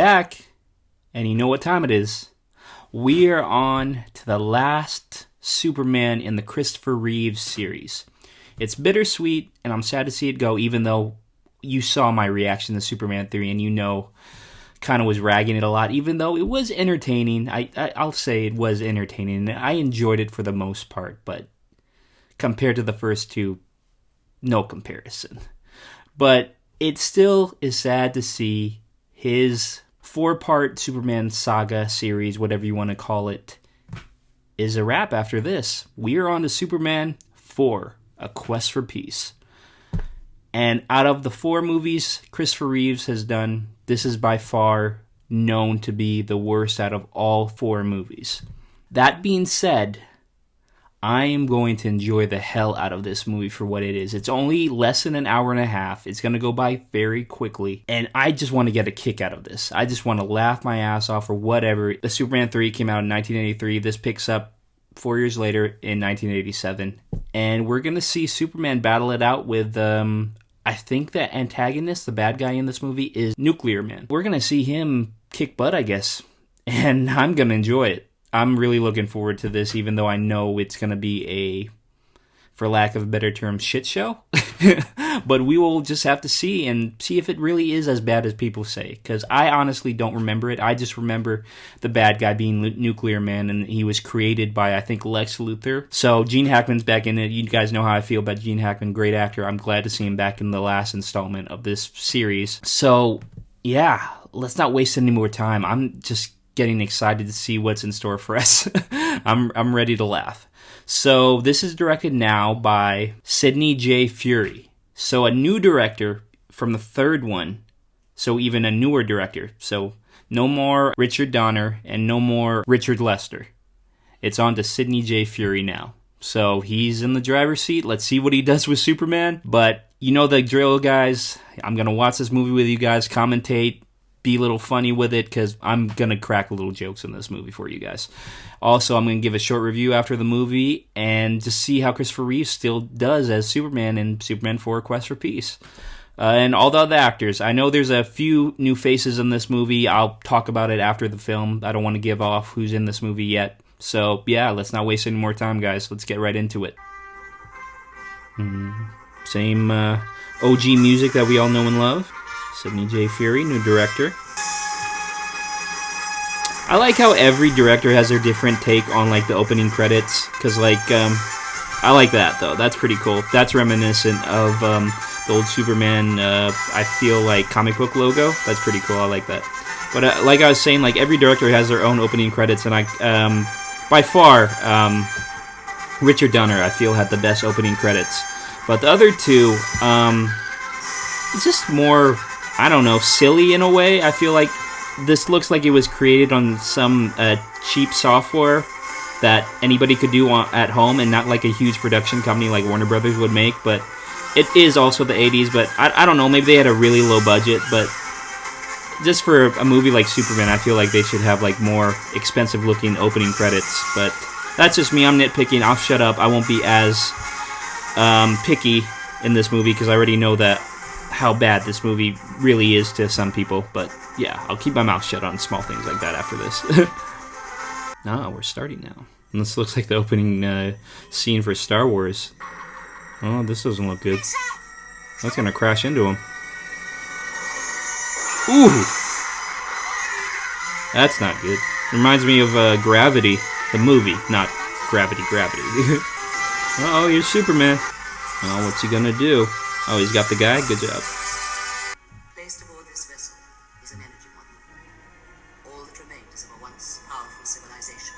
back, and you know what time it is. We are on to the last Superman in the Christopher Reeves series. It's bittersweet, and I'm sad to see it go, even though you saw my reaction to Superman 3, and you know, kind of was ragging it a lot, even though it was entertaining. I'll say it was entertaining. I enjoyed it for the most part, but compared to the first two, no comparison. But it still is sad to see his 4-part Superman saga series, whatever you want to call it, is a wrap after this. We are on to Superman 4, A Quest for Peace. And out of the 4 movies Christopher Reeves has done, this is by far known to be the worst out of all 4 movies. That being said, I am going to enjoy the hell out of this movie for what it is. It's only less than an hour and a half. It's going to go by very quickly. And I just want to get a kick out of this. I just want to laugh my ass off or whatever. The Superman 3 came out in 1983. This picks up 4 years later in 1987. And we're going to see Superman battle it out with, I think the antagonist, the bad guy in this movie, is Nuclear Man. We're going to see him kick butt, I guess. And I'm going to enjoy it. I'm really looking forward to this, even though I know it's going to be a, for lack of a better term, shit show. But we will just have to see if it really is as bad as people say. Because I honestly don't remember it. I just remember the bad guy being Nuclear Man, and he was created by, I think, Lex Luthor. So Gene Hackman's back in it. You guys know how I feel about Gene Hackman. Great actor. I'm glad to see him back in the last installment of this series. So, yeah, let's not waste any more time. I'm just getting excited to see what's in store for us. I'm ready to laugh. So this is directed now by Sidney J. Furie. So a new director from the third one. So even a newer director. So no more Richard Donner and no more Richard Lester. It's on to Sidney J. Furie now. So he's in the driver's seat. Let's see what he does with Superman. But you know the drill, guys. I'm going to watch this movie with you guys, commentate, be a little funny with it, because I'm going to crack little jokes in this movie for you guys. Also, I'm going to give a short review after the movie and just see how Christopher Reeves still does as Superman in Superman 4 Quest for Peace. And all the other actors. I know there's a few new faces in this movie. I'll talk about it after the film. I don't want to give off who's in this movie yet. So, yeah, let's not waste any more time, guys. Let's get right into it. Same OG music that we all know and love. Sidney J. Furie, new director. I like how every director has their different take on, like, the opening credits. Because, like, I like that, though. That's pretty cool. That's reminiscent of the old Superman, I feel like, comic book logo. That's pretty cool. I like that. But, like I was saying, like, every director has their own opening credits. And by far, Richard Donner, I feel, had the best opening credits. But the other two, it's just more, I don't know, silly in a way. I feel like this looks like it was created on some cheap software that anybody could do at home and not like a huge production company like Warner Brothers would make. But it is also the 80s, but I don't know, maybe they had a really low budget. But just for a movie like Superman, I feel like they should have like more expensive looking opening credits. But that's just me. I'm nitpicking. I'll shut up. I won't be as picky in this movie because I already know that how bad this movie really is to some people. But yeah, I'll keep my mouth shut on small things like that after this. We're starting now. And this looks like the opening scene for Star Wars. Oh, this doesn't look good. That's gonna crash into him. Ooh! That's not good. Reminds me of Gravity, the movie, not Gravity. Uh-oh, here's Superman. Oh, what's he gonna do? Oh, he's got the guy? Good job. Placed aboard this vessel is an energy module. All that remains of a once powerful civilization.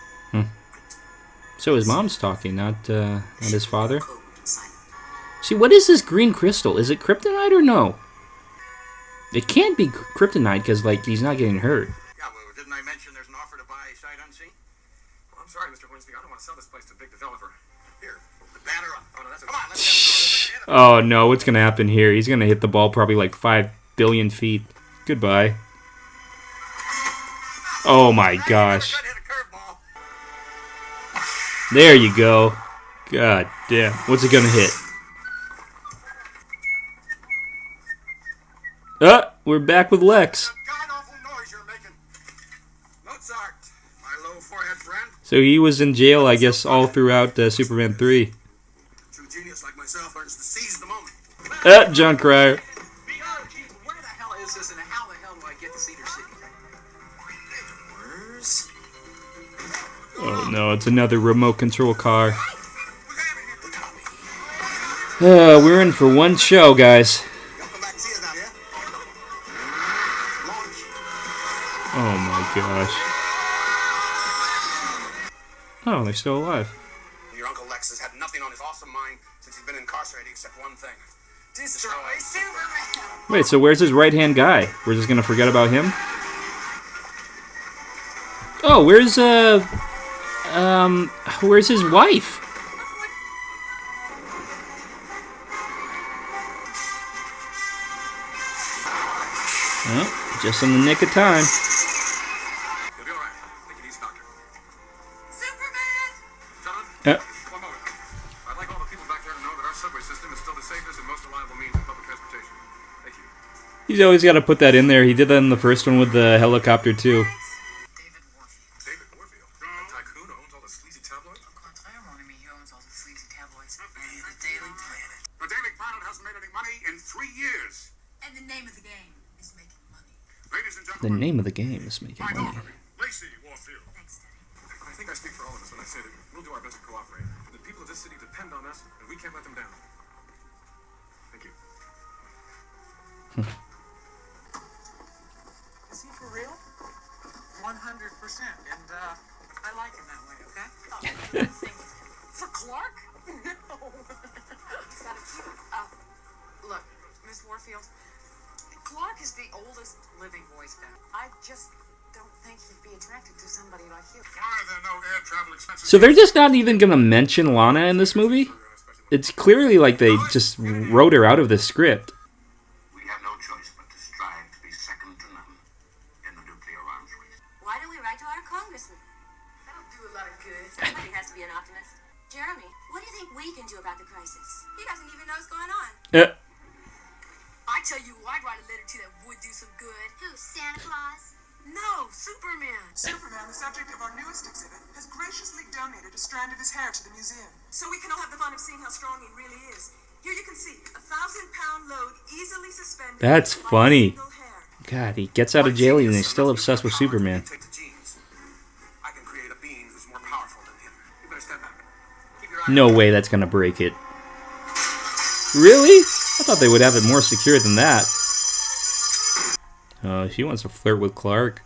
So his mom's talking, not his father. See, what is this green crystal? Is it kryptonite or no? It can't be kryptonite because, like, he's not getting hurt. Yeah, well, didn't I mention there's an offer to buy sight unseen? Well, I'm sorry, Mr. Quincy. I don't want to sell this place to a big developer. Here, the banner up. Oh, no, that's come on, let's get Oh, no, what's going to happen here? He's going to hit the ball probably like 5 billion feet. Goodbye. Oh, my gosh. There you go. God damn. What's it going to hit? We're back with Lex. God-awful noise you're making. So he was in jail, I guess, all throughout Superman 3. True genius like myself learns to seize the moment. John Cryer. Where the hell is this, and how the hell do I get to Cedar City? Where's... Oh no, it's another remote control car. We're in for one show, guys. Come back and see us now, yeah? Launch. Oh my gosh. Oh, they're still alive. Your Uncle Lex has had nothing on his awesome mind since he's been incarcerated except one thing. Destroy Superman! Wait, so where's his right-hand guy? We're just gonna forget about him? Oh, where's his wife? Oh, just in the nick of time. You'll be alright. Take it easy, Doctor. Superman! John, Uh, one moment. I'd like all the people back there to know that our subway system is still the safest and most reliable means of public transportation. Thank you. he's always got to put that in there. He did that in the first one with the helicopter, too. David Warfield. David Warfield. That tycoon who owns all the sleazy tabloids? Au contraire, mon ami, he owns all the sleazy tabloids and the Daily Planet. The Daily Planet hasn't made any money in 3 years. And the name of the game is making money. Ladies and The gentlemen, name of the game is making my money. daughter, Lacey Warfield. Thanks, Daddy. I think I speak for all of us when I say that we'll do our best to cooperate. The people of this city depend on us, and we can't let them down. Thank you. Is he for real? 100%. And, I like him that way, okay? For Clark? No. He's got a cute. Look, Miss Warfield, Clark is the oldest living voice back. I just don't think he'd be attracted to somebody like you. Why are there no air travel expenses? So they're just not even gonna mention Lana in this movie? It's clearly like they just wrote her out of the script. We have no choice but to strive to be second to none in the nuclear arms race. Why don't we write to our congressman? That'll do a lot of good. Somebody has to be an optimist. Jeremy, what do you think we can do about the crisis? He doesn't even know what's going on. I tell you who I'd write a letter to that would do some good. Who, Santa Claus? No, Superman. Superman, the subject of our newest exhibit, has graciously donated a strand of his hair to the museum. So we can all have the fun of seeing how strong he really is. Here you can see a 1,000-pound load easily suspended. That's by a funny. single hair. God, he gets out of jail and he's still obsessed with Superman. Take the genes. I can create a being who's more powerful than him. You better step back. Keep your eye No way that's gonna break it. Really? I thought they would have it more secure than that. Oh, she wants to flirt with Clark.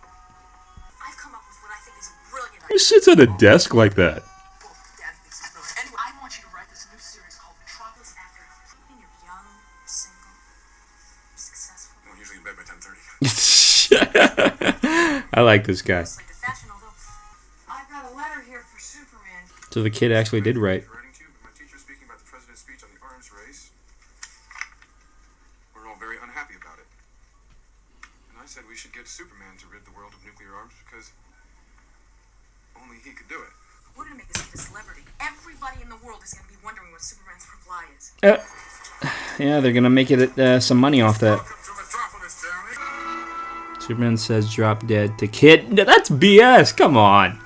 I've come up with what I think is a brilliant Who idea. sits at a desk like that? Dad thinks it's brilliant. Anyway, I want you to write this new series called Metropolis After. When you're young, single, successful. I'm usually in bed by 10:30. I like this guy. It's like the fashion, although I've got a letter here for Superman. So the kid actually did write. Writing to you, but my teacher speaking about the president's speech on the arms race. We're all very unhappy about it. And I said we should get Superman to rid the world of nuclear arms because only he could do it. We're gonna make this into a celebrity. Everybody in the world is gonna be wondering what Superman's reply is. Yeah, they're gonna make it some money off that. Welcome to Metropolis, Jeremy. Superman says drop dead to kid. No, that's BS. Come on.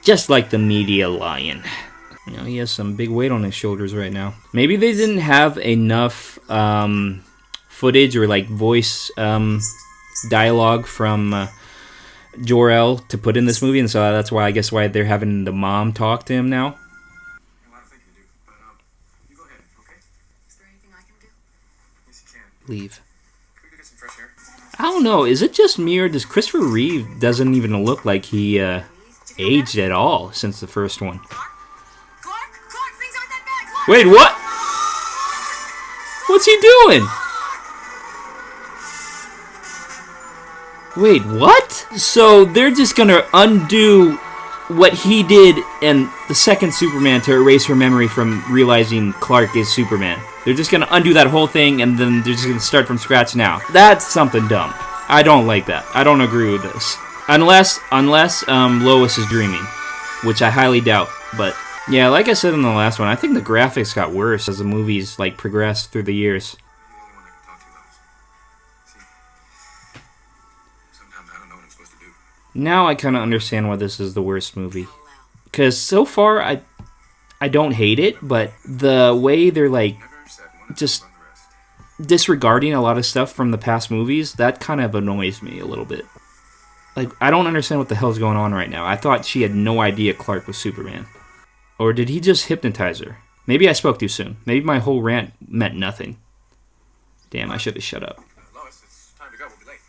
Just like the media lion. You know, he has some big weight on his shoulders right now. Maybe they didn't have enough footage or like voice dialogue from Jor-El to put in this movie, and so that's why I guess why they're having the mom talk to him now. A lot of thinking to do, but you go ahead, okay? Is there anything I can do? Yes, you can. Leave. Can we go get some fresh air? I don't know. Is it just me or does Christopher Reeve doesn't even look like he aged at all since the first one? Clark, things aren't that bad. Clark! Wait, what? What's he doing? Wait, what? So they're just gonna undo what he did in the second Superman to erase her memory from realizing Clark is Superman. They're just gonna undo that whole thing and then they're just gonna start from scratch now. That's something dumb. I don't like that. I don't agree with this. Unless Lois is dreaming, which I highly doubt. But yeah, like I said in the last one, I think the graphics got worse as the movies like progressed through the years. You're the only one I can talk to, Lois. See, sometimes I don't know what I'm supposed to do. Now I kind of understand why this is the worst movie. Allow Because so far, I don't hate it, but the way they're like just disregarding a lot of stuff from the past movies, that kind of annoys me a little bit. Like, I don't understand what the hell's going on right now. I thought she had no idea Clark was Superman. Or did he just hypnotize her? Maybe I spoke too soon. Maybe my whole rant meant nothing. Damn, I should have shut up. Lois, it's time to go. We'll be late.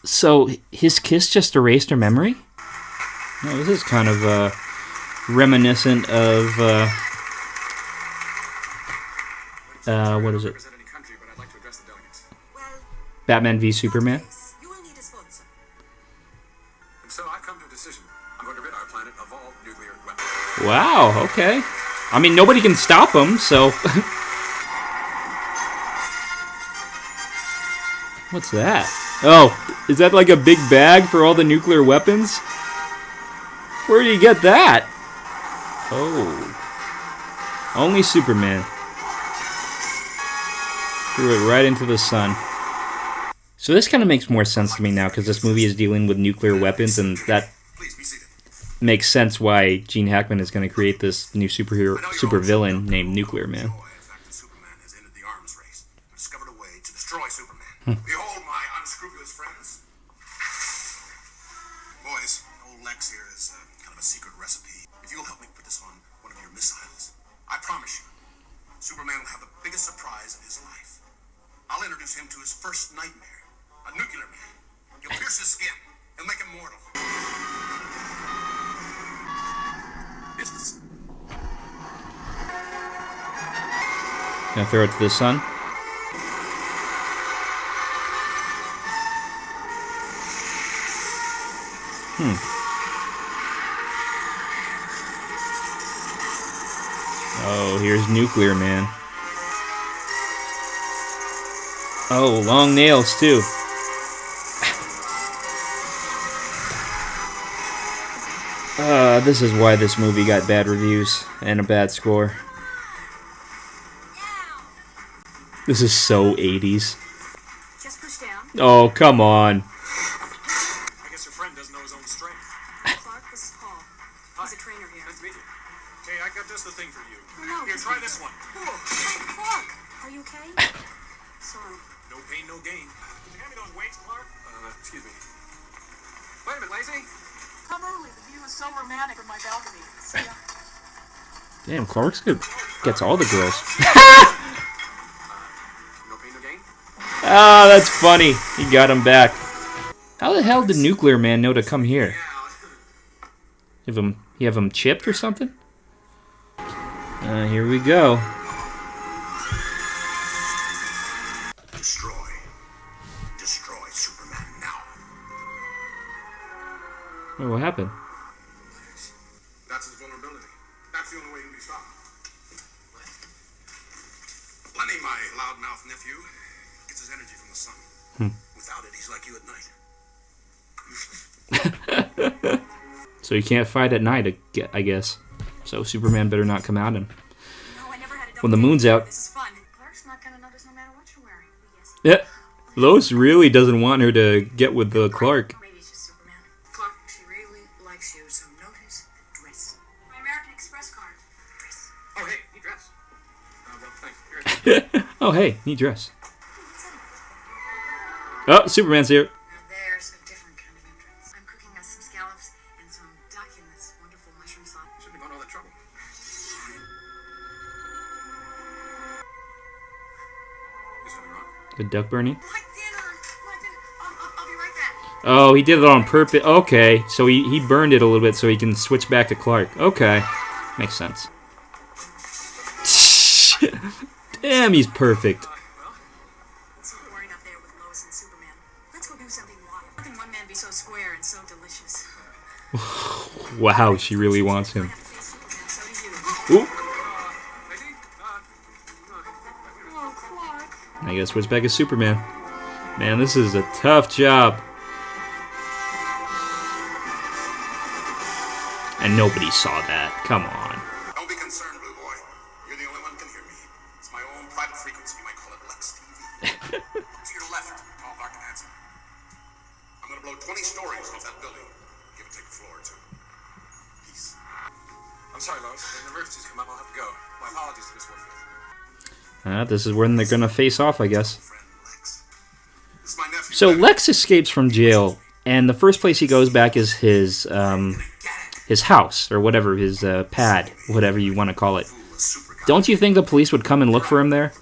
So, his kiss just erased her memory? No, this is kind of reminiscent of, what is it? Represent any country, but I'd like to address the delegates. Batman v Superman? You will need a sponsor. And so I've come to a decision. I'm going to rid our planet of all nuclear weapons. Wow, okay. I mean, nobody can stop him, so... What's that? Oh, is that like a big bag for all the nuclear weapons? Where do you get that? Oh. Only Superman. Threw it right into the sun. So this kind of makes more sense to me now, because this movie is dealing with nuclear weapons, and that Please be seated. makes sense why Gene Hackman is going to create this new supervillain named Nuclear Man. The fact that Superman has ended the arms race and discovered a way to destroy Superman. Behold, my unscrupulous friends. Boys, old Lex here is kind of a secret recipe. If you'll help me put this on one of your missiles, I promise you, Superman will have the biggest surprise of his life. I'll introduce him to his first nightmare, a nuclear man. He'll pierce his skin. He'll make him mortal. Business. Gonna throw it to the sun? Oh, here's Nuclear Man. Oh, long nails, too. This is why this movie got bad reviews and a bad score. This is so 80s. Just push down. Oh, come on. I guess your friend doesn't know his own strength. Clark, this is Paul. He's a trainer here. Nice to meet you. Okay, I got just the thing for you. No, Here, try this one. Cool. Hey, Clark, are you okay? Sorry. No pain, no gain. Did you hand me those weights, Clark? Excuse me. Wait a minute, Lazy. Come early. The view is so romantic from my balcony. See ya. Damn, Clark's good. Gets all the girls. No pain, no gain? Ah, that's funny. He got him back. How the hell did Nuclear Man know to come here? You have him chipped or something? Here we go. Destroy. Destroy Superman now. Wait, what happened? That's his vulnerability. That's the only way he can be stopped. Lenny, my loudmouth nephew, gets his energy from the sun. Without it, he's like you at night. So you can't fight at night, I guess. So Superman better not come out and No, I never had a when the moon's out. This is fun. Clark's not gonna notice no matter what you're wearing. Yeah, Yes. Lois really doesn't want her to get with the Clark. Maybe it's just Superman. Clark, she really likes you, so notice the dress. My American Express card. Dress. Oh, hey, he dressed. Well, thanks. Here. Oh, hey, neat dress. Oh, Superman's here. Now there's a different kind of entrance. I'm cooking us some scallops and some duck in this wonderful mushroom sauce. Shouldn't have gone all that trouble. Is something wrong? The duck burning. My dinner! My dinner! I'll be right back. Oh, he did it on purpose. Okay, so he burned it a little bit so he can switch back to Clark. Okay, makes sense. Damn, he's perfect. It's so boring up there with Lois and Superman. Let's go do something wild. How can one man be so square and so delicious? Wow, she really wants I him. have to face Superman, so do you. Ooh, Lazy? Oh, Clark. I gotta switch back as Superman. Man, this is a tough job. And nobody saw that. Come on. Don't be concerned, Blue Boy. You're the only one who can hear me. It's my own private frequency. You might call it Lex TV. To your left, tall, dark, and handsome. I'm gonna blow 20 stories off that building. Give and take a floor or two. Peace. I'm sorry, Lois. An emergency's come up. I'll have to go. My apologies to Miss Warfield. This is when they're gonna face off, I guess. Friend Lex. This is my nephew. So Lex escapes from jail, and the first place he goes back is his house, or whatever, his pad, whatever you want to call it. Don't you think the police would come and look for him there?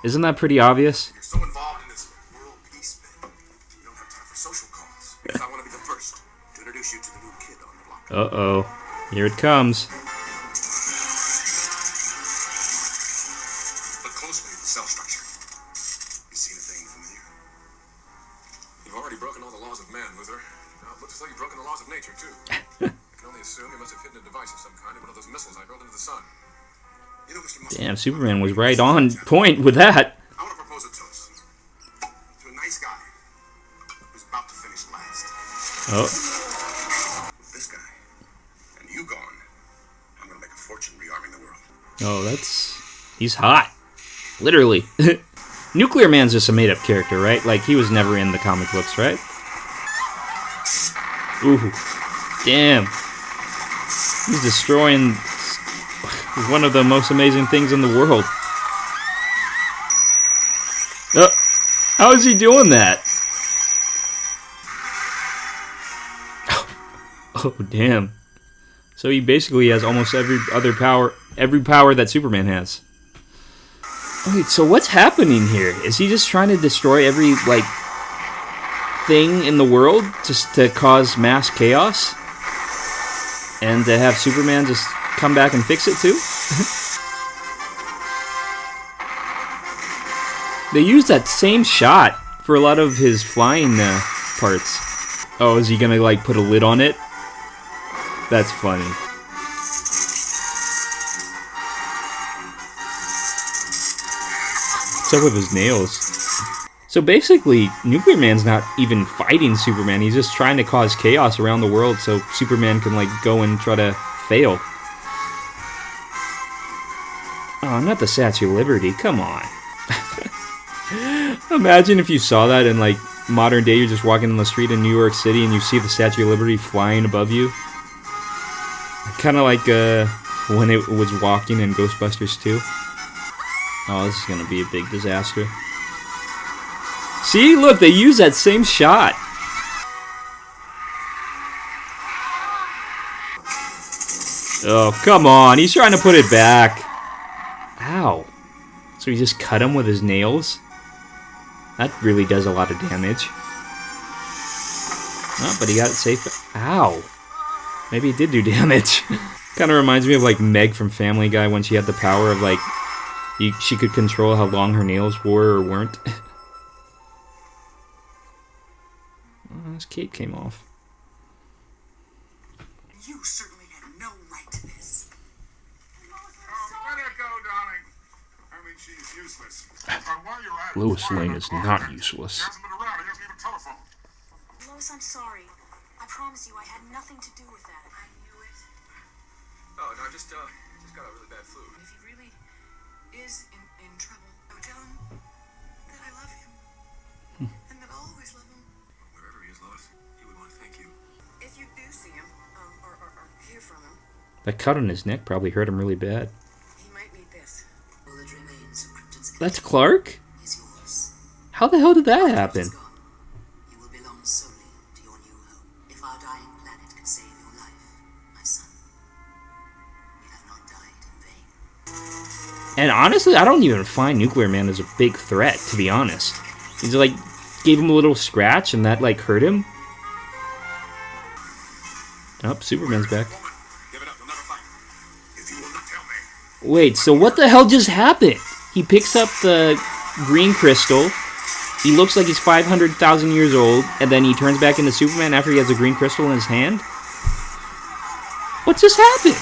Isn't that pretty obvious? You're so involved in this world peace thing. You don't have time for social calls. Because I want to be the first to introduce you to the new kid on the block. Uh-oh. Here it comes. Look closely at the cell structure. You see anything familiar? You've already broken all the laws of man, Luther. Now it looks as though you've broken the laws of nature, too. I can only assume you must have hidden a device of some kind in one of those missiles I hurled into the sun. You know, Mr. Muscle, Damn, Superman was right on point with that. I want to propose a toast to a nice guy who's about to finish last. Oh. With this guy and you gone, I'm going to make a fortune rearming the world. Oh, he's hot. Literally. Nuclear Man's just a made-up character, right? Like, he was never in the comic books, right? Ooh. Damn. He's destroying one of the most amazing things in the world. How is he doing that? Oh, damn. So he basically has almost every power that Superman has. Wait, so what's happening here? Is he just trying to destroy every, like, thing in the world just to cause mass chaos? And to have Superman just come back and fix it too? They use that same shot for a lot of his flying parts. Oh, is he gonna, like, put a lid on it? That's funny. What's up with his nails? So basically, Nuclear Man's not even fighting Superman. He's just trying to cause chaos around the world so Superman can, like, go and try to fail. Oh, not the Statue of Liberty. Come on. Imagine if you saw that in, like, modern day. You're just walking on the street in New York City and you see the Statue of Liberty flying above you. Kind of like when it was walking in Ghostbusters 2. Oh, this is going to be a big disaster. See, look, they use that same shot. Oh, come on. He's trying to put it back. Ow. So he just cut him with his nails? That really does a lot of damage. Oh, but he got it safe. Ow. Maybe it did do damage. Kind of reminds me of, like, Meg from Family Guy when she had the power of, like, she could control how long her nails were or weren't. Oh, his cape came off. You certainly had no right to this. Let her go, darling. I mean, she's useless. But while you're at it, Lois why Lane not is call not her? useless. She hasn't been around. He hasn't even telephoned. Lois, I'm sorry. I promise you I had nothing to do with that. I knew it. Oh, no, I just got a really bad flu. If he really is in trouble, I would tell him that I love him. And that I'll always love him. Wherever he is, Lois, he would want to thank you. If you do see him, or hear from him, That cut on his neck probably hurt him really bad. he might need this. All that remains of Krypton's That's Clark? is yours. How the hell did that happen? Gone. You will belong solely to your new home. If our dying planet can save your life, my son, you have not died in vain. And honestly, I don't even find Nuclear Man as a big threat, to be honest. He's like, gave him a little scratch and that, like, hurt him. Oh, Superman's back. Give it up. You'll never find him. If you will not tell me. Wait, so what the hell just happened? He picks up the green crystal. He looks like he's 500,000 years old, and then he turns back into Superman after he has a green crystal in his hand? What just happened?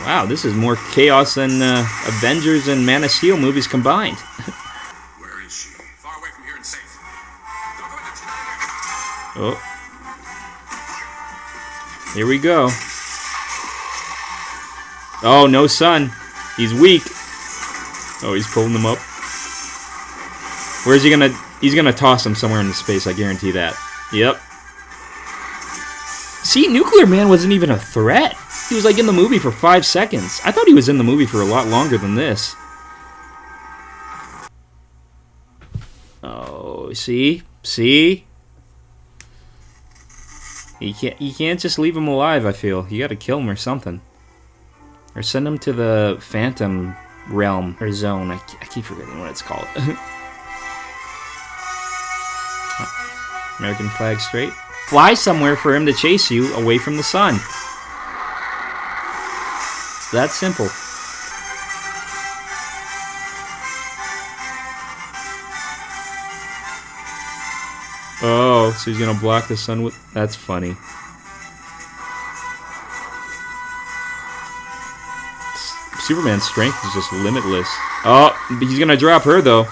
Wow, this is more chaos than Avengers and Man of Steel movies combined. Where is she? Far away from here and safe. Don't go in there. She's not in there. Oh. Here we go. Oh, no sun. He's weak. Oh, he's pulling them up. Where's he gonna... He's gonna toss him somewhere into space, I guarantee that. Yep. See, Nuclear Man wasn't even a threat. He was like in the movie for 5 seconds. I thought he was in the movie for a lot longer than this. Oh, see? See? You can't just leave him alive, I feel. You gotta kill him or something. Or send him to the Phantom realm or zone. I keep forgetting what it's called. American flag straight. Fly somewhere for him to chase you away from the sun. It's that simple. Oh, so he's gonna block the sun with... That's funny. Superman's strength is just limitless. Oh, he's gonna drop her, though.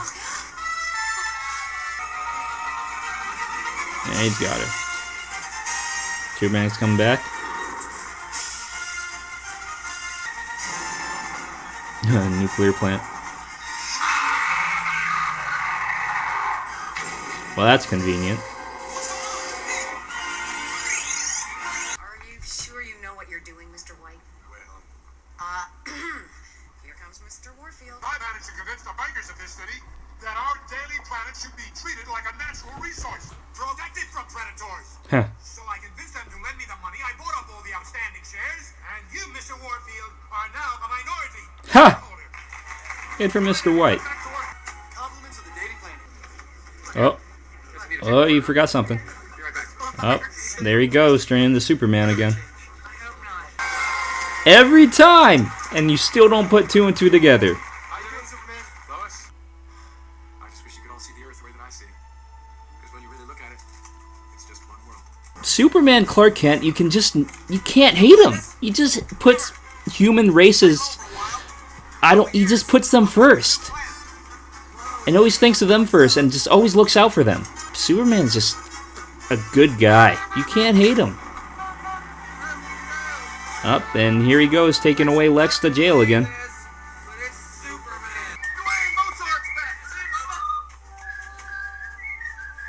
Yeah, he's got her. Superman's coming back. Nuclear plant. Well, that's convenient. Are you sure you know what you're doing, Mr. White? Well, Here comes Mr. Warfield. I managed to convince the bankers of this city that our daily planet should be treated like a natural resource, protected from predators. Huh. So I convinced them to lend me the money. I bought up all the outstanding shares, and you, Mr. Warfield, are now a minority. Ha! Good for Mr. White. Back to work. Compliments of the daily planet. Oh. Oh, you forgot something. Be right back. Oh, there he goes, turning into Superman again. I hope not. Every time! And you still don't put 2 and 2 together. How you doing, Superman? Lois? I just wish you could all see the Earth the way that I see it. Because when you really look at it, it's just one world. Superman Clark Kent, you can't hate him. He just puts human races, he just puts them first. And always thinks of them first and just always looks out for them. Superman's just a good guy. You can't hate him. Up, and here he goes, taking away Lex to jail again. But it's Superman. Dwayne Mozart's back.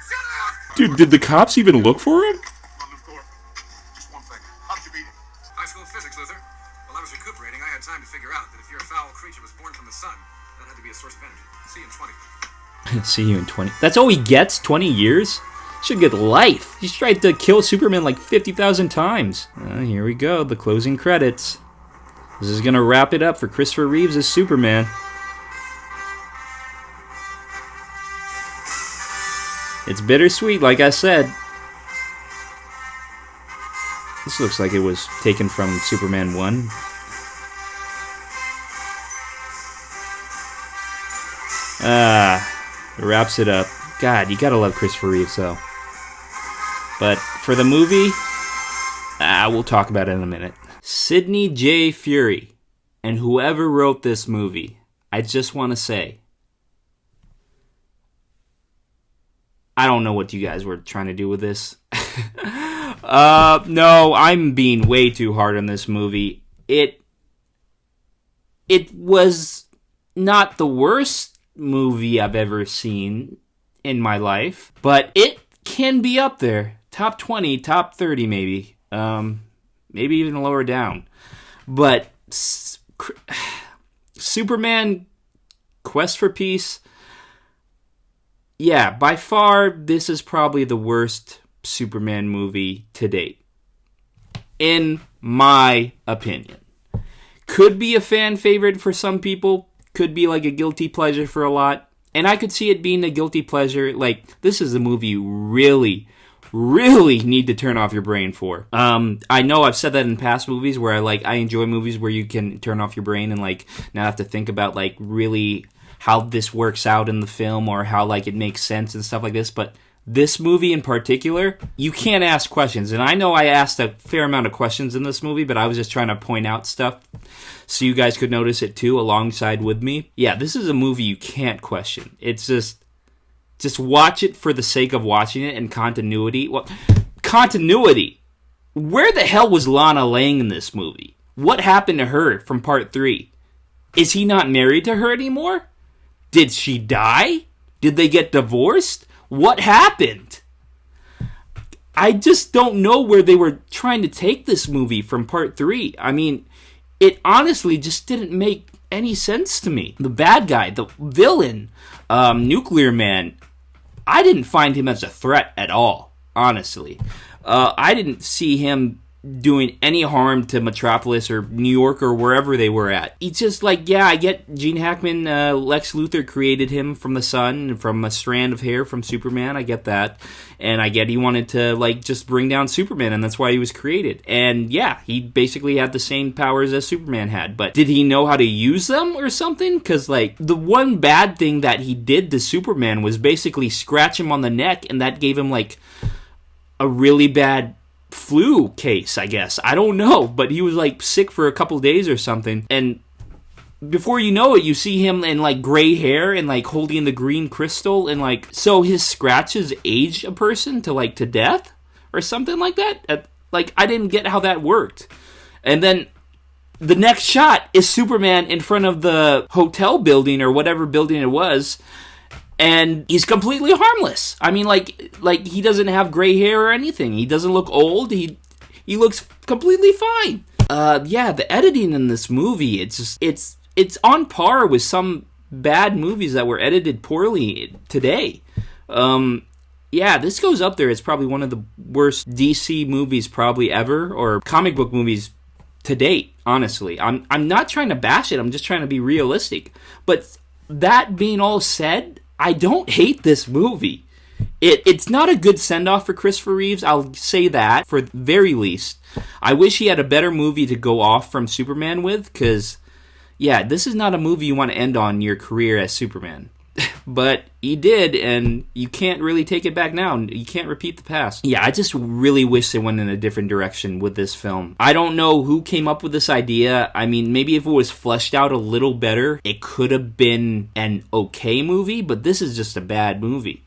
Shut up! Dude, did the cops even look for him? Just one thing. How did you beat it? High school physics, Luther. While I was recuperating, I had time to figure out that if your foul creature was born from the sun, that had to be a source of energy. See you in 20. See you in 20. That's all he gets? 20 years? Should get life. He's tried to kill Superman like 50,000 times. Here we go, the closing credits. This is gonna wrap it up for Christopher Reeves as Superman. It's bittersweet, like I said. This looks like it was taken from Superman 1. Wraps it up. God, you gotta love Christopher Reeves, though. But for the movie, we'll talk about it in a minute. Sidney J. Furie, and whoever wrote this movie, I just want to say, I don't know what you guys were trying to do with this. No, I'm being way too hard on this movie. It was not the worst movie I've ever seen in my life, but it can be up there. Top 20, top 30 maybe. Maybe even lower down. But Superman Quest for Peace, yeah, by far this is probably the worst Superman movie to date, in my opinion. Could be a fan favorite for some people, could be like a guilty pleasure for a lot, and I could see it being a guilty pleasure. Like, this is a movie you really need to turn off your brain for. I know I've said that in past movies where I enjoy movies where you can turn off your brain and like not have to think about like really how this works out in the film or how like it makes sense and stuff like this, but this movie in particular, you can't ask questions. And I know I asked a fair amount of questions in this movie, but I was just trying to point out stuff so you guys could notice it too alongside with me. Yeah, this is a movie you can't question. It's just watch it for the sake of watching it and continuity. Well, continuity. Where the hell was Lana Lang in this movie? What happened to her from part 3? Is he not married to her anymore? Did she die? Did they get divorced? What happened? I just don't know where they were trying to take this movie from part 3. I mean, it honestly just didn't make any sense to me. The bad guy, the villain, Nuclear Man, I didn't find him as a threat at all, honestly. I didn't see him doing any harm to Metropolis or New York or wherever they were at. He's just like, yeah, I get Gene Hackman, Lex Luthor created him from the sun and from a strand of hair from Superman. I get that. And I get he wanted to, like, just bring down Superman, and that's why he was created. And yeah, he basically had the same powers as Superman had. But did he know how to use them or something? Because, like, the one bad thing that he did to Superman was basically scratch him on the neck, and that gave him, like, a really bad flu case, I guess. I don't know, but he was like sick for a couple days or something, and before you know it, you see him in like gray hair and like holding the green crystal, and like, so his scratches age a person to like to death or something like that. Like, I didn't get how that worked. And then the next shot is Superman in front of the hotel building or whatever building it was, and he's completely harmless. I mean, like he doesn't have gray hair or anything. He doesn't look old. He looks completely fine. Yeah, the editing in this movie, it's on par with some bad movies that were edited poorly today. Yeah, this goes up there. It's probably one of the worst DC movies probably ever, or comic book movies to date, honestly. I'm not trying to bash it. I'm just trying to be realistic. But that being all said, I don't hate this movie. It's not a good send-off for Christopher Reeves, I'll say that, for the very least. I wish he had a better movie to go off from Superman with, because, yeah, this is not a movie you want to end on your career as Superman. But he did, and you can't really take it back now. You can't repeat the past. Yeah, I just really wish they went in a different direction with this film. I don't know who came up with this idea. I mean, maybe if it was fleshed out a little better, it could have been an okay movie, but this is just a bad movie.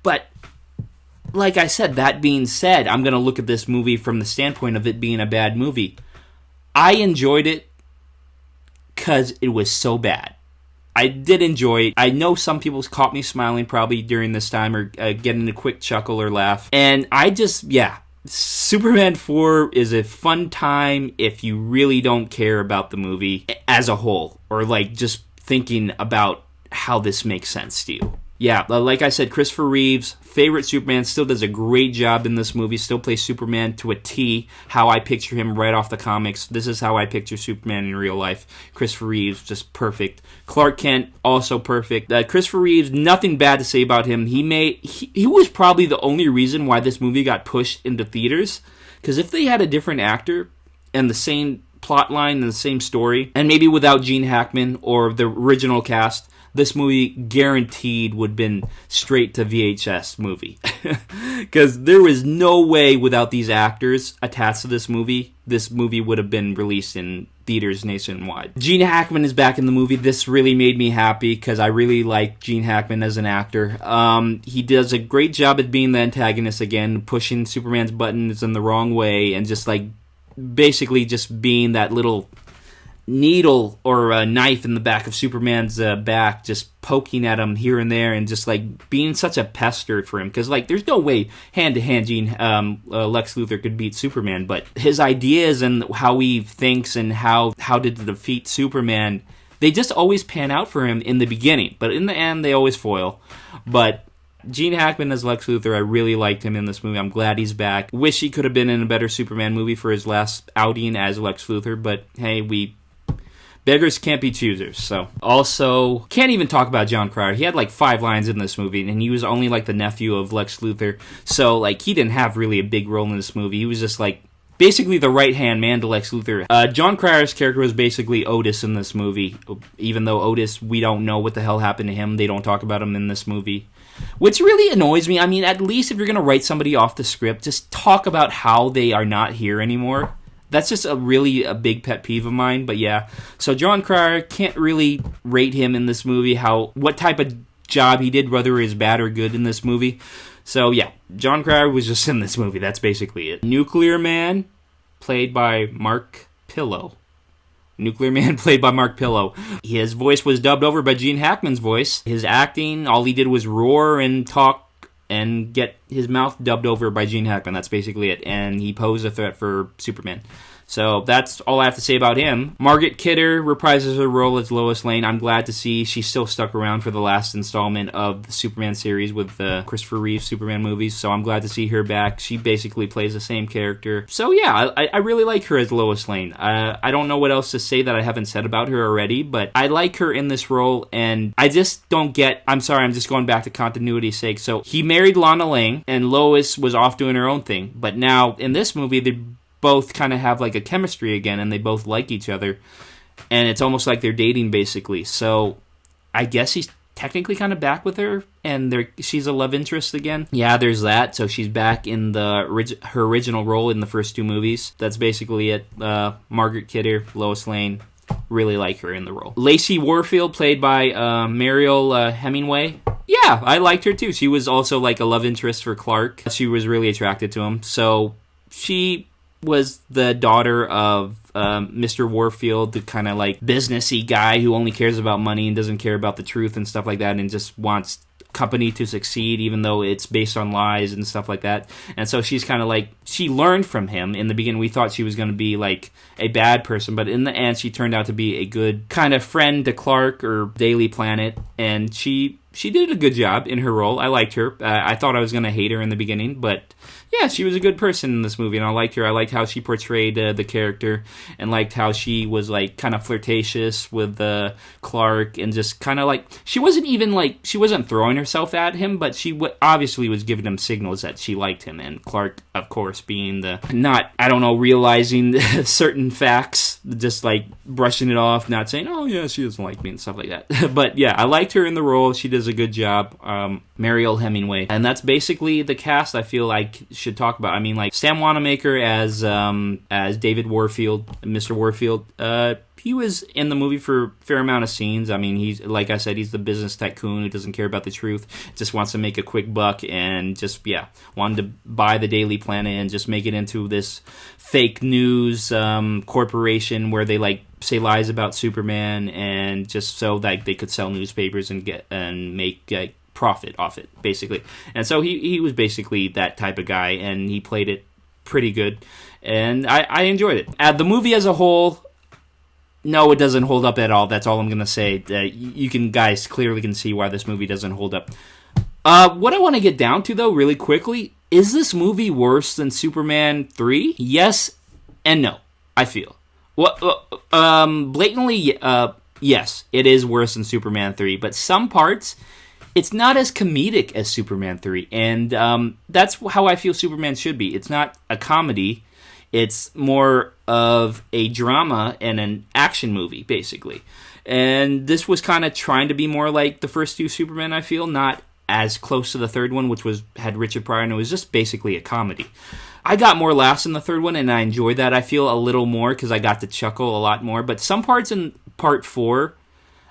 But like I said, that being said, I'm going to look at this movie from the standpoint of it being a bad movie. I enjoyed it because it was so bad. I did enjoy it. I know some people caught me smiling probably during this time, or getting a quick chuckle or laugh. And I just, yeah, Superman 4 is a fun time if you really don't care about the movie as a whole, or like just thinking about how this makes sense to you. Yeah, like I said, Christopher Reeves, favorite Superman, still does a great job in this movie, still plays Superman to a T, how I picture him right off the comics. This is how I picture Superman in real life. Christopher Reeves, just perfect. Clark Kent, also perfect. Christopher Reeves, nothing bad to say about him. He was probably the only reason why this movie got pushed into theaters, because if they had a different actor and the same plot line and the same story, and maybe without Gene Hackman or the original cast, this movie guaranteed would have been straight to VHS movie. Because there was no way without these actors attached to this movie would have been released in theaters nationwide. Gene Hackman is back in the movie. This really made me happy because I really like Gene Hackman as an actor. He does a great job at being the antagonist again, pushing Superman's buttons in the wrong way, and just like basically just being that little needle or a knife in the back of Superman's back, just poking at him here and there, and just like being such a pester for him, because like there's no way hand-to-hand Lex Luthor could beat Superman, but his ideas and how he thinks and how to defeat Superman, they just always pan out for him in the beginning, but in the end they always foil. But Gene Hackman as Lex Luthor, I really liked him in this movie. I'm glad he's back. Wish he could have been in a better Superman movie for his last outing as Lex Luthor, but hey, beggars can't be choosers. So, also, can't even talk about John Cryer. He had like 5 lines in this movie, and he was only like the nephew of Lex Luthor. So, like, he didn't have really a big role in this movie. He was just like basically the right-hand man to Lex Luthor. John Cryer's character was basically Otis in this movie. Even though Otis, we don't know what the hell happened to him. They don't talk about him in this movie, which really annoys me. I mean, at least if you're going to write somebody off the script, just talk about how they are not here anymore. That's just a big pet peeve of mine, but yeah. So John Cryer, can't really rate him in this movie, what type of job he did, whether it is bad or good in this movie. So yeah, John Cryer was just in this movie, that's basically it. Nuclear Man, played by Mark Pillow. His voice was dubbed over by Gene Hackman's voice. His acting, all he did was roar and talk and get his mouth dubbed over by Gene Hackman. That's basically it. And he posed a threat for Superman. So that's all I have to say about him. Margaret Kidder reprises her role as Lois Lane. I'm glad to see she's still stuck around for the last installment of the Superman series with the Christopher Reeve Superman movies. So I'm glad to see her back. She basically plays the same character. So yeah, I really like her as Lois Lane. I don't know what else to say that I haven't said about her already, but I like her in this role, and I just don't get... I'm sorry, I'm just going back to continuity's sake. So he married Lana Lang, and Lois was off doing her own thing. But now, in this movie, they both kind of have like a chemistry again, and they both like each other, and it's almost like they're dating basically. So I guess he's technically kind of back with her, and she's a love interest again. Yeah, there's that. So she's back in her original role in the first 2 movies. That's basically it. Margaret Kidder, Lois Lane, really like her in the role. Lacey Warfield, played by Mariel Hemingway. Yeah, I liked her too. She was also like a love interest for Clark. She was really attracted to him. So she was the daughter of Mr. Warfield, the kind of like businessy guy who only cares about money and doesn't care about the truth and stuff like that, and just wants company to succeed even though it's based on lies and stuff like that. And so she's kind of like, she learned from him. In the beginning we thought she was going to be like a bad person, but in the end she turned out to be a good kind of friend to Clark or Daily Planet, and she did a good job in her role. I liked her. I thought I was going to hate her in the beginning, but yeah, she was a good person in this movie, and I liked her. I liked how she portrayed the character, and liked how she was like kind of flirtatious with Clark, and just kind of like, she wasn't throwing herself at him, but she obviously was giving him signals that she liked him, and Clark, of course, being realizing certain facts, just like brushing it off, not saying, oh yeah, she doesn't like me and stuff like that. But yeah, I liked her in the role. She does a good job. Mariel Hemingway, and that's basically the cast I feel like should talk about. I mean, like Sam Wanamaker as David Warfield, Mr. Warfield. He was in the movie for a fair amount of scenes. I mean, he's, like I said, he's the business tycoon who doesn't care about the truth, just wants to make a quick buck, and just, yeah, wanted to buy the Daily Planet and just make it into this fake news corporation where they like say lies about Superman, and just so that they could sell newspapers and make profit off it, basically. And so he was basically that type of guy, and he played it pretty good, and I enjoyed it. The movie as a whole, no, it doesn't hold up at all. That's all I'm going to say. Guys clearly can see why this movie doesn't hold up. What I want to get down to, though, really quickly, is this movie worse than Superman 3? Yes and no, I feel. Blatantly, yes, it is worse than Superman 3, but some parts, it's not as comedic as Superman 3, and that's how I feel Superman should be. It's not a comedy, it's more of a drama and an action movie, basically. And this was kind of trying to be more like the first 2 Superman, I feel, not as close to the third one, which had Richard Pryor, and it was just basically a comedy. I got more laughs in the third one, and I enjoyed that. I feel a little more because I got to chuckle a lot more. But some parts in part 4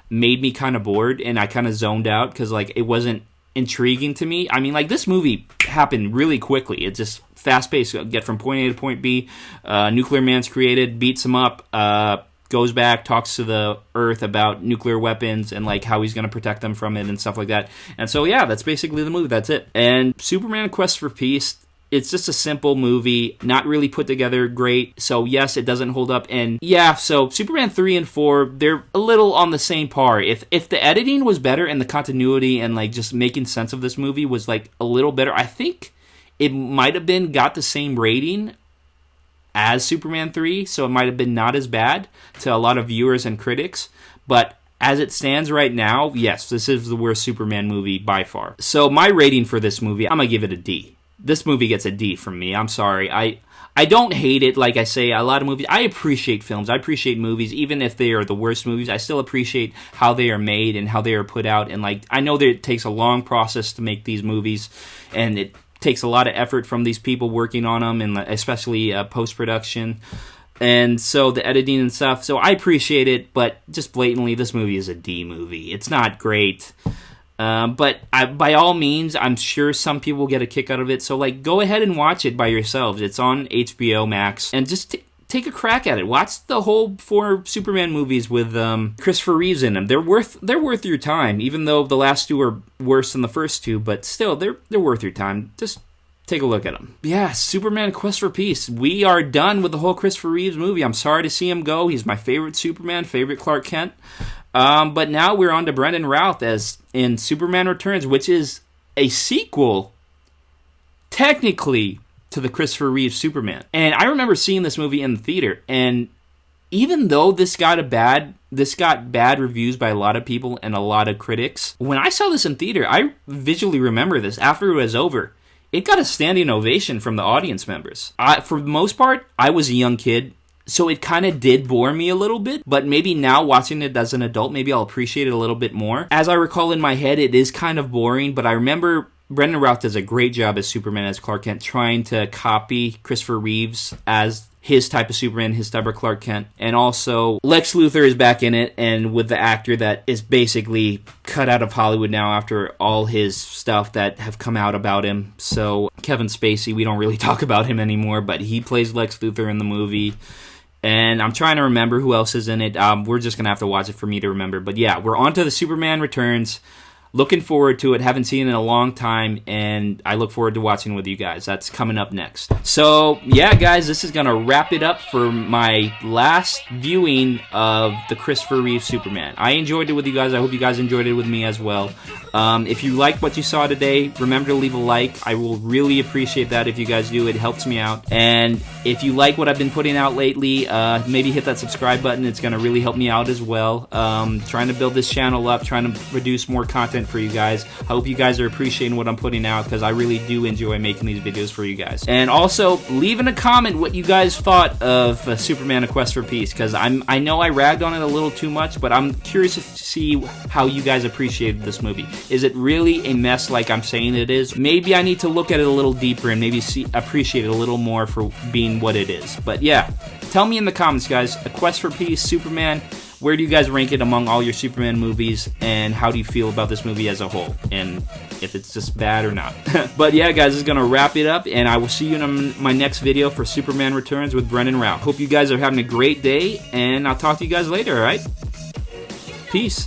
made me kind of bored, and I kind of zoned out because like it wasn't intriguing to me. I mean, like, this movie happened really quickly. It's just fast-paced. Get from point A to point B. Nuclear Man's created, beats him up, goes back, talks to the Earth about nuclear weapons and like how he's going to protect them from it and stuff like that. And so yeah, that's basically the movie. That's it. And Superman Quest for Peace, it's just a simple movie, not really put together great. So yes, it doesn't hold up. And yeah, so Superman 3 and 4, they're a little on the same par. If the editing was better and the continuity and like just making sense of this movie was like a little better, I think it might have got the same rating as Superman 3, so it might have been not as bad to a lot of viewers and critics. But as it stands right now, yes, this is the worst Superman movie by far. So my rating for this movie, I'm going to give it a D. This movie gets a D from me. I'm sorry. I don't hate it. Like I say, a lot of movies, I appreciate films. I appreciate movies. Even if they are the worst movies, I still appreciate how they are made and how they are put out. And like, I know that it takes a long process to make these movies, and it takes a lot of effort from these people working on them, and especially post-production. And so the editing and stuff. So I appreciate it, but just blatantly, this movie is a D movie. It's not great. But by all means, I'm sure some people get a kick out of it. So like, go ahead and watch it by yourselves. It's on HBO Max, and just take a crack at it. Watch the whole 4 Superman movies with Christopher Reeves in them. They're worth your time, even though the last 2 are worse than the first 2, but still, they're worth your time. Just take a look at them. Yeah, Superman Quest for Peace. We are done with the whole Christopher Reeves movie. I'm sorry to see him go. He's my favorite Superman, favorite Clark Kent. But now we're on to Brendan Routh as in Superman Returns, which is a sequel, technically, to the Christopher Reeves Superman. And I remember seeing this movie in the theater, and even though this got bad reviews by a lot of people and a lot of critics, when I saw this in theater, I visually remember this. After it was over, it got a standing ovation from the audience members. For the most part, I was a young kid, so it kind of did bore me a little bit, but maybe now watching it as an adult, maybe I'll appreciate it a little bit more. As I recall in my head, it is kind of boring, but I remember Brendan Routh does a great job as Superman, as Clark Kent, trying to copy Christopher Reeves as his type of Superman, his type of Clark Kent. And also, Lex Luthor is back in it, and with the actor that is basically cut out of Hollywood now after all his stuff that have come out about him. So, Kevin Spacey, we don't really talk about him anymore, but he plays Lex Luthor in the movie. And I'm trying to remember who else is in it. We're just going to have to watch it for me to remember. But yeah, we're on to the Superman Returns. Looking forward to it. Haven't seen it in a long time, and I look forward to watching with you guys. That's coming up next. So, yeah, guys, this is going to wrap it up for my last viewing of the Christopher Reeve Superman. I enjoyed it with you guys. I hope you guys enjoyed it with me as well. If you liked what you saw today, remember to leave a like. I will really appreciate that if you guys do. It helps me out. And if you like what I've been putting out lately, maybe hit that subscribe button. It's going to really help me out as well. Trying to build this channel up, trying to produce more content for you guys. I hope you guys are appreciating what I'm putting out, because I really do enjoy making these videos for you guys. And also, leave in a comment what you guys thought of Superman: A Quest for Peace, because I know I ragged on it a little too much, but I'm curious to see how you guys appreciated this movie. Is it really a mess like I'm saying it is? Maybe I need to look at it a little deeper and maybe appreciate it a little more for being what it is. But yeah, tell me in the comments, guys. A Quest for Peace, Superman. Where do you guys rank it among all your Superman movies, and how do you feel about this movie as a whole, and if it's just bad or not? But yeah, guys, this is going to wrap it up, and I will see you in my next video for Superman Returns with Brendan Routh. Hope you guys are having a great day, and I'll talk to you guys later, alright? Peace.